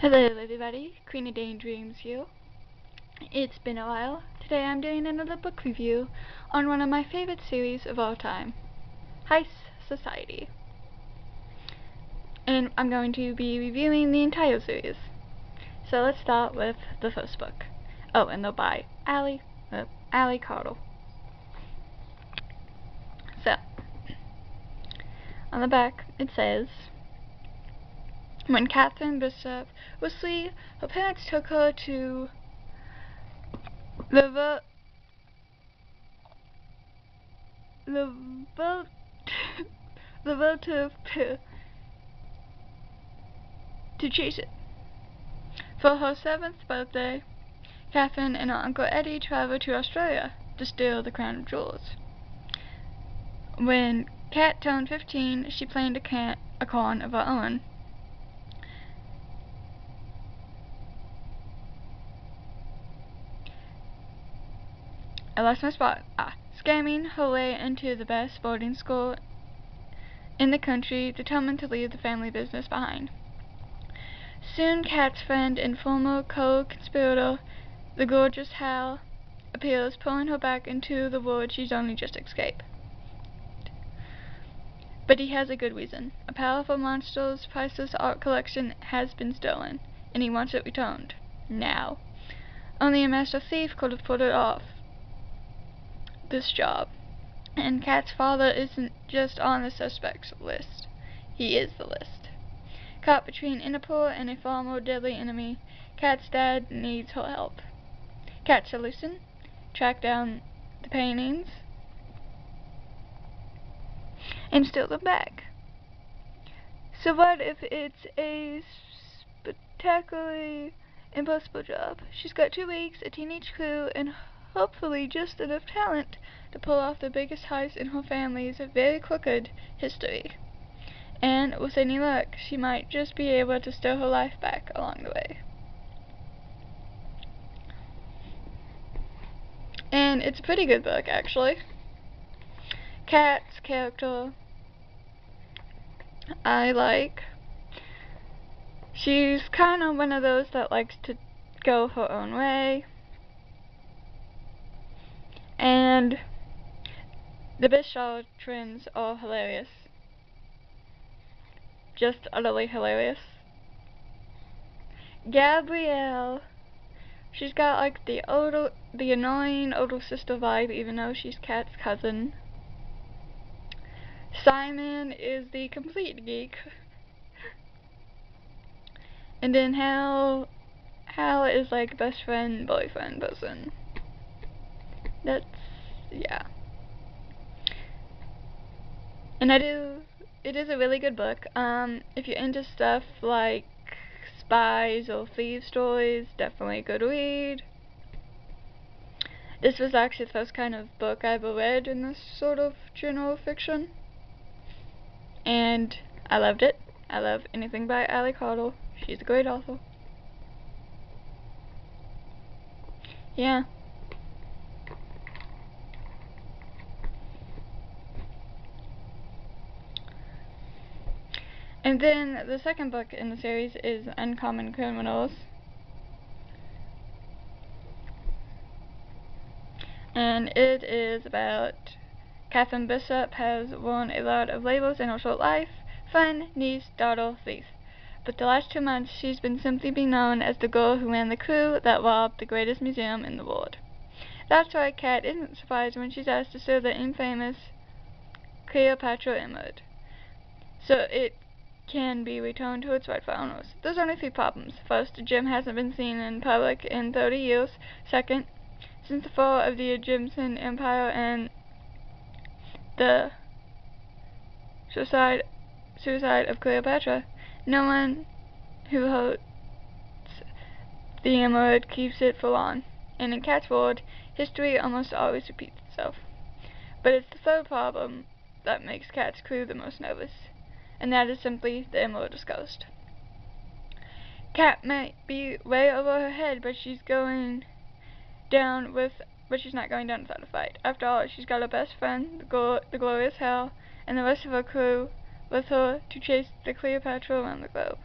Hello everybody, Queenie Daydreams here. It's been a while. Today I'm doing another book review on one of my favorite series of all time, Heist Society. And I'm going to be reviewing the entire series. So let's start with the first book. Oh, and they're by Ali Cardle. So, on the back it says, when Catherine Bishop was 3, her parents took her to the votive to chase it. For her 7th birthday, Catherine and her Uncle Eddie traveled to Australia to steal the crown of jewels. When Kat turned 15, she planned a con of her own. I lost my spot. Scamming her way into the best boarding school in the country, determined to leave the family business behind. Soon Kat's friend and former co-conspirator, the gorgeous Hal, appears, pulling her back into the world she's only just escaped. But he has a good reason. A powerful monster's priceless art collection has been stolen, and he wants it returned. Now. Only a master thief could have pulled it off. This job. And Kat's father isn't just on the suspects list. He is the list. Caught between Interpol and a far more deadly enemy, Kat's dad needs her help. Kat's solution? Track down the paintings and steal them back. So what if it's a spectacularly impossible job? She's got 2 weeks, a teenage crew, and hopefully just enough talent to pull off the biggest heist in her family's very crooked history. And with any luck, she might just be able to steal her life back along the way. And it's a pretty good book, actually. Kat's character I like. She's kind of one of those that likes to go her own way. And the Bishop trends are hilarious. Just utterly hilarious. Gabrielle, she's got like the annoying older sister vibe, even though she's Kat's cousin. Simon is the complete geek. And then Hal is like best friend, boyfriend person. Yeah. And it is a really good book. If you're into stuff like spies or thieves stories, definitely a good read. This was actually the first kind of book I ever read in this sort of general fiction. And I loved it. I love anything by Ali Cardle. She's a great author. Yeah. And then the second book in the series is Uncommon Criminals. And it is about Catherine Bishop has worn a lot of labels in her short life: friend, niece, daughter, thief. But the last 2 months she's been simply being known as the girl who ran the crew that robbed the greatest museum in the world. That's why Kat isn't surprised when she's asked to steal the infamous Cleopatra emerald, so it can be returned to its rightful owners. There's only 3 problems. First, Jim hasn't been seen in public in 30 years. Second, since the fall of the Egyptian Empire and the suicide of Cleopatra, no one who holds the emerald keeps it for long. And in Kat's world, history almost always repeats itself. But it's the third problem that makes Kat's crew the most nervous, and that is simply the emerald is ghost. Kat might be way over her head, but she's not going down without a fight. After all, she's got her best friend, the glorious Hal, and the rest of her crew with her to chase the Cleopatra around the globe.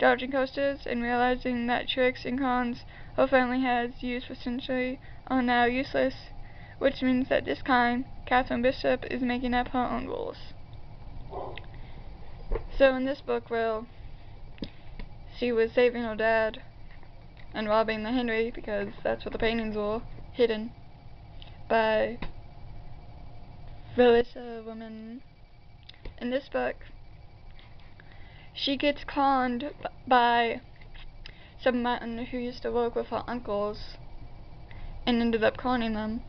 dodging coasters and realizing that tricks and cons her family has used for centuries are now useless, which means that this time, Catherine Bishop is making up her own rules. So in this book, well, she was saving her dad and robbing the Henry, because that's what the paintings were, hidden by Melissa woman. In this book, she gets conned by someone who used to work with her uncles and ended up conning them.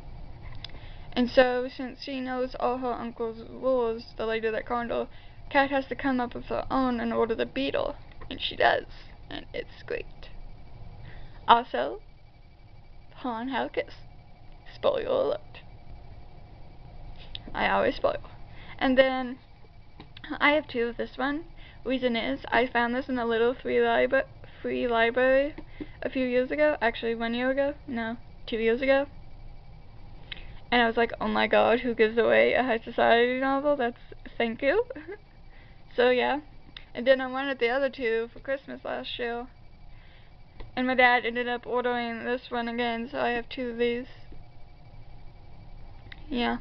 And so, since she knows all her uncle's rules, the lady that conned her, Kat has to come up with her own in order to beat her. And she does. And it's great. Also, Han had a kiss. Spoiler alert. I always spoil. And then, I have two of this one. Reason is, I found this in a little free library a few years ago. Actually, 1 year ago. No, 2 years ago. And I was like, oh my god, who gives away a high society novel? Thank you. So yeah. And then I wanted the other two for Christmas last year. And my dad ended up ordering this one again, so I have two of these. Yeah.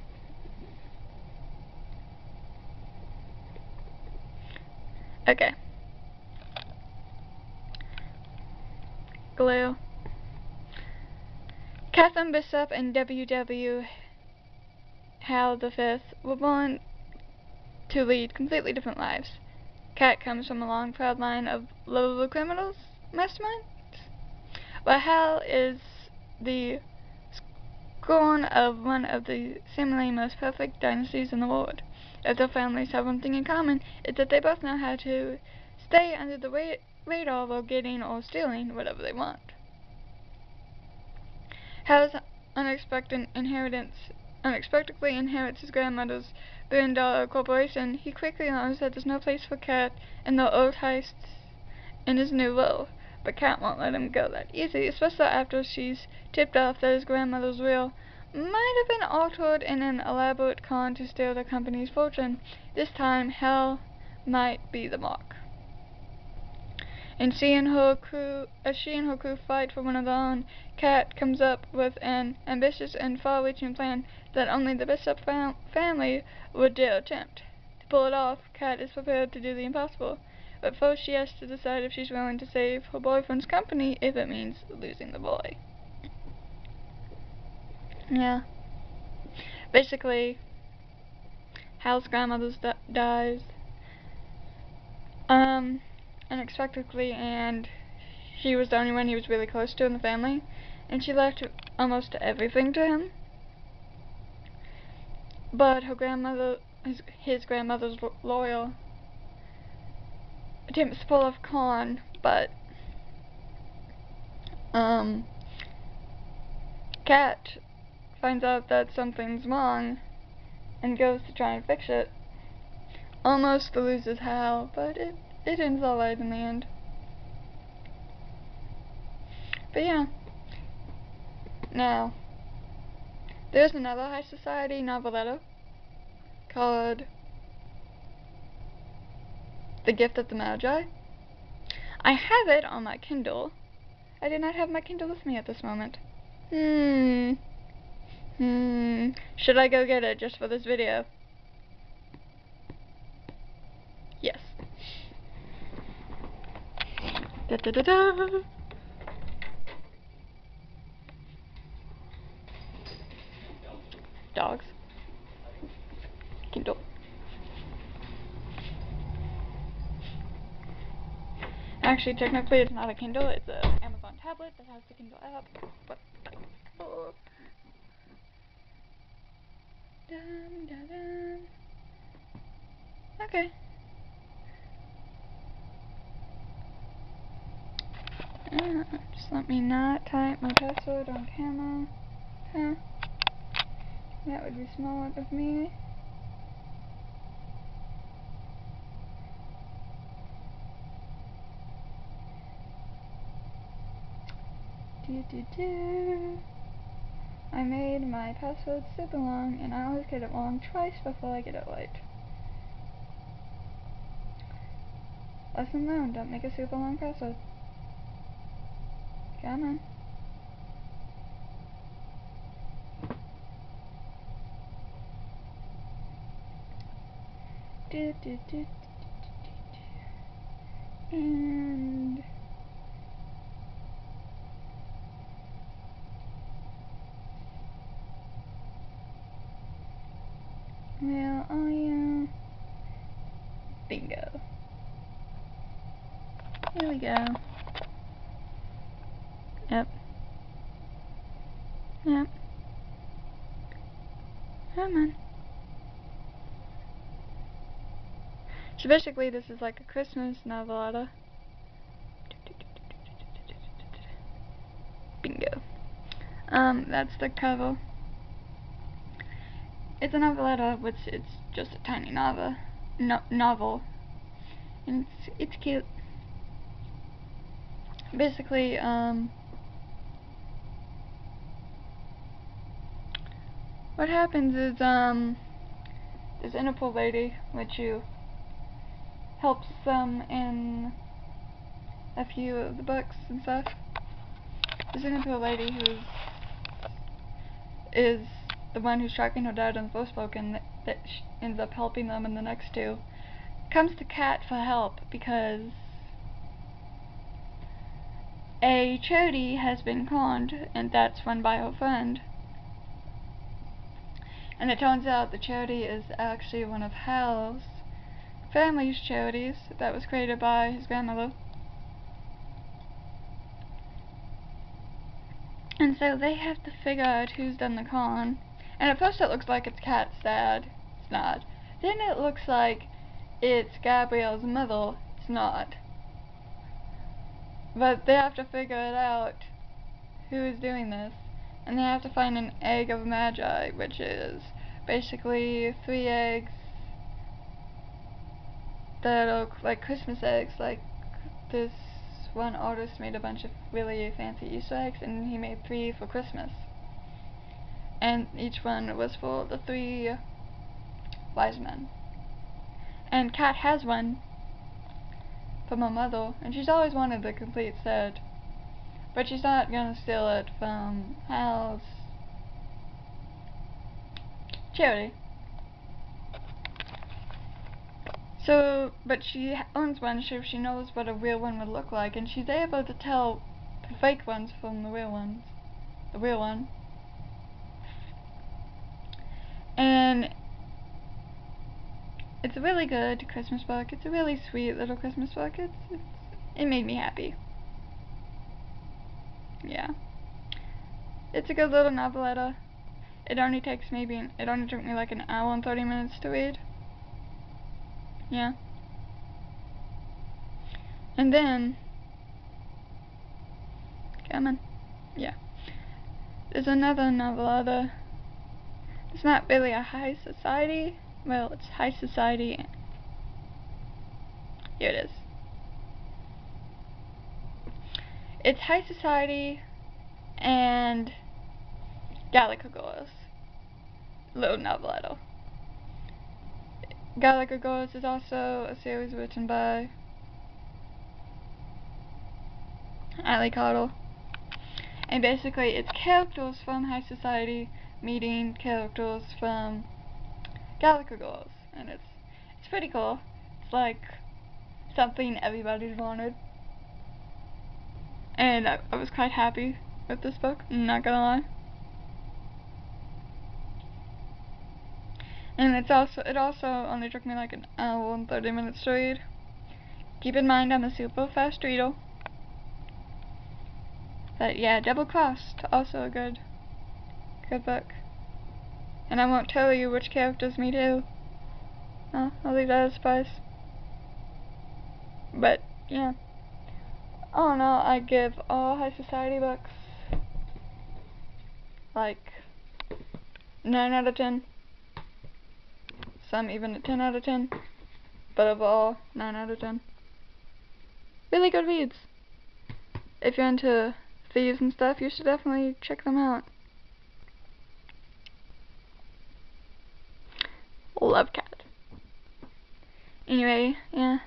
Okay. Glue. Catherine Bishop and W.W. Hal V were born to lead completely different lives. Kat comes from a long, proud line of low-level criminals, masterminds, while Hal is the scorn of one of the seemingly most perfect dynasties in the world. If their families have one thing in common, it's that they both know how to stay under the radar while getting or stealing whatever they want. Hal's unexpectedly inherits his grandmother's billion-dollar corporation. He quickly learns that there's no place for Kat in the old heists in his new role, but Kat won't let him go that easy, especially after she's tipped off that his grandmother's will might have been altered in an elaborate con to steal the company's fortune. This time, Hal might be the mark. And as she and her crew fight for one of their own, Kat comes up with an ambitious and far-reaching plan that only the Bishop family would dare attempt. To pull it off, Kat is prepared to do the impossible, but first she has to decide if she's willing to save her boyfriend's company if it means losing the boy. Yeah. Basically, Hal's grandmother dies unexpectedly, and she was the only one he was really close to in the family, and she left almost everything to him. But her grandmother, his grandmother's loyal, attempts to pull off con, but Kat finds out that something's wrong and goes to try and fix it. Almost loses Hal, but it ends alright in the end. But yeah. Now, there's another high society noveletta called The Gift of the Magi. I have it on my Kindle. I did not have my Kindle with me at this moment. Should I go get it just for this video? Yes. Da da da da. Dogs. Kindle. Actually, technically it's not a Kindle, it's an Amazon tablet that has the Kindle app. What the fuck? Dum, da, dum. Okay. Just let me not type my password on camera. Huh. That would be smart of me. I made my password super long, and I always get it wrong twice before I get it right. Lesson learned, don't make a super long password. Come on. And well, bingo. Here we go. Yep. Yep. Come on. So basically this is like a Christmas noveletta. Bingo. That's the cover. It's a noveletta, which it's just a tiny novel. And it's cute. Basically, what happens is, this Interpol lady, which you helps them in a few of the books and stuff. This Interpol lady is the one who's tracking her dad in the first book, and that ends up helping them in the next two. Comes to Kat for help because a charity has been conned, and that's run by her friend. And it turns out the charity is actually one of Hal's family's charities that was created by his grandmother. And so they have to figure out who's done the con. And at first it looks like it's Kat's dad. It's not. Then it looks like it's Gabrielle's mother. It's not. But they have to figure it out who is doing this. And they have to find an egg of magi, which is basically 3 eggs that are like Christmas eggs. Like this one artist made a bunch of really fancy Easter eggs, and he made 3 for Christmas. And each one was for the 3 wise men. And Kat has one from her mother, and she's always wanted the complete set. But she's not gonna steal it from Hal's charity. So, but she owns one, so she knows what a real one would look like, and she's able to tell the fake ones from the real ones. The real one. And it's a really good Christmas book. It's a really sweet little Christmas book. It made me happy. Yeah. It's a good little noveletta. It only took me like an hour and 30 minutes to read. Yeah. And then, come on. Yeah. There's another noveletta. It's not really a high society. Well, it's high society. Here it is. It's high society and Gallagher Girls. Little noveletta. Gallagher Girls is also a series written by Ali Cottle. And basically it's characters from high society meeting characters from Gallagher Girls. And it's pretty cool. It's like something everybody's wanted. And I was quite happy with this book, I'm not gonna lie. And it also only took me like an hour and 30 minutes to read. Keep in mind I'm a super fast reader. But yeah, Double Crossed, also a good book. And I won't tell you which characters meet who. No, I'll leave that as a surprise. But yeah. Oh no, I give all high society books like 9 out of 10. Some even a 10 out of 10. But overall, 9 out of 10. Really good reads. If you're into thieves and stuff, you should definitely check them out. Love Cat. Anyway, yeah.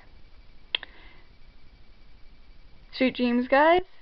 Sweet dreams, guys.